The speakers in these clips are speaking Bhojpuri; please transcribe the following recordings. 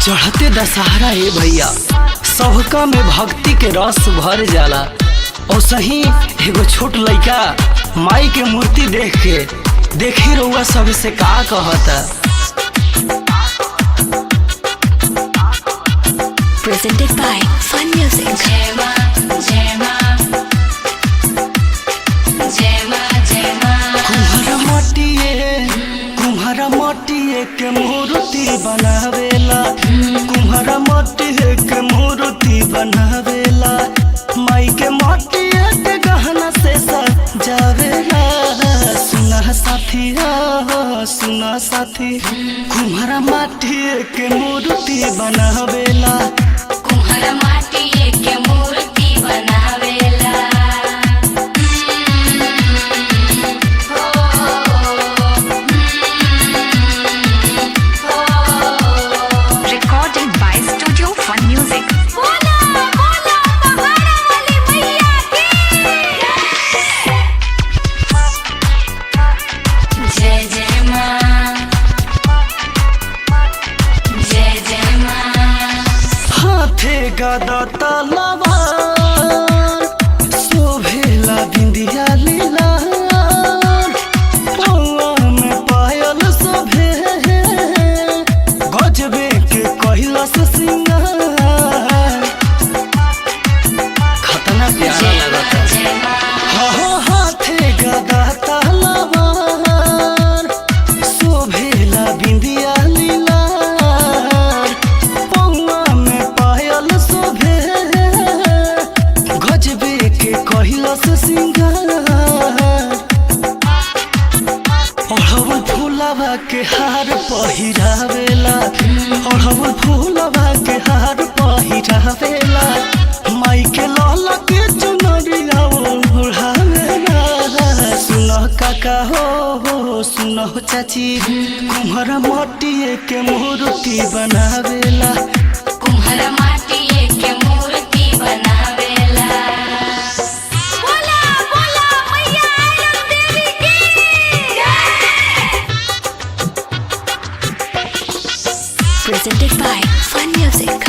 चढ़ते दशहरा ए भैया सबका में भक्ति के रस भर जाला। और सही एगो छोट लइका माई के मूर्ति देख के देखी रउआ सब से का कहता। Presented by Fun Music. जय मां जय मां जय मां जय मां। कुम्हारा मटिए के मूर्ति बनावेला, कुम्हारा मटिए के मूर्ति बनावेला। माई के मटिए के गहना से सजावेला। सुना साथी सुना साथी, कुम्हारा मटिए के मूर्ति बनावेला, कुम्हारा माटी के मूर्ति बनावेला। Recorded by Studio Fun Music. बोला बोला पहाड़ा वाली मैया की जय जय मां जय जय मां। हाथे गदा तलवार शोभेला बिंदिया लीला। पौआ में पायल शोभे गजबे के कैलाश सिंगार। खतना प्यारा लगता। जय मां हाथे गदा तलवार शोभेला बिंदिया लीला। पौआ में पायल शोभे गजबे के कैलाश सिंगार। ओढ़वल फूलवा के हार पहिरावेला, ओढ़वल फूलवा के हार पहिरावेला। माई के लाला के चुनरिया ओढ़ावेला। सुनो काका हो सुनो चाची, कुम्हारा मटिए के मूर्ति बनावेला, कुम्हारा माटी के मूर्ति बनावेला। बोला बोला मैया आयरन देवी की जय। Presented by Fun Music.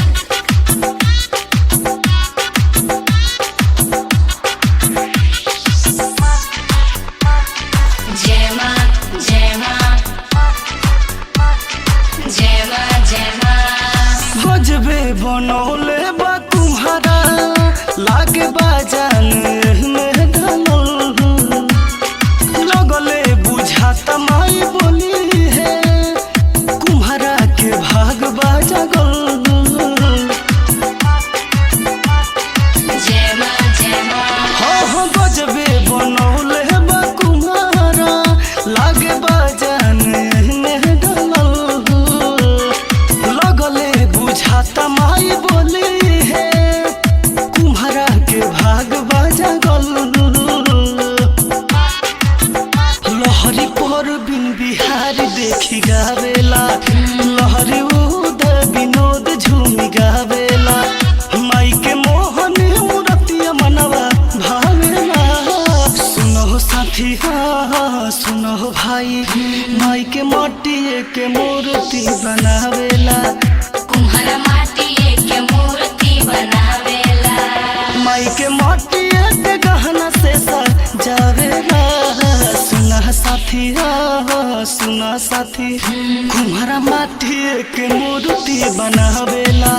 जय मां जय मां जय मां जय मां। गजबे बनौले बा तुम्हारा लागे बाजान में ढलल। लगले बुझाता माई बोली है, कुम्हारा के भाग बाजगल। जय मां जय मां हाँ गजबे बनौले बा कुम्हारा लागे बाजान में ढलल। लगले बुझाता माई बोली है, कुम्हारा के भाग बाजगल। लहरी पर बिन बिहारी देखी गावेला, लहरी उदय विनोद झूमी गावेला। माई के मोहन मूर्तिया मनवा भावेला। सुनो साथी सुनो भाई, माई के मटिए के मूर्ति बनावेला, कुम्हारा माटी के मूर्ति बनावेला। माई के मटिए के गहना से सजावेला। सुना साथी, कुम्हारा माटी के मूर्ति बनावेला,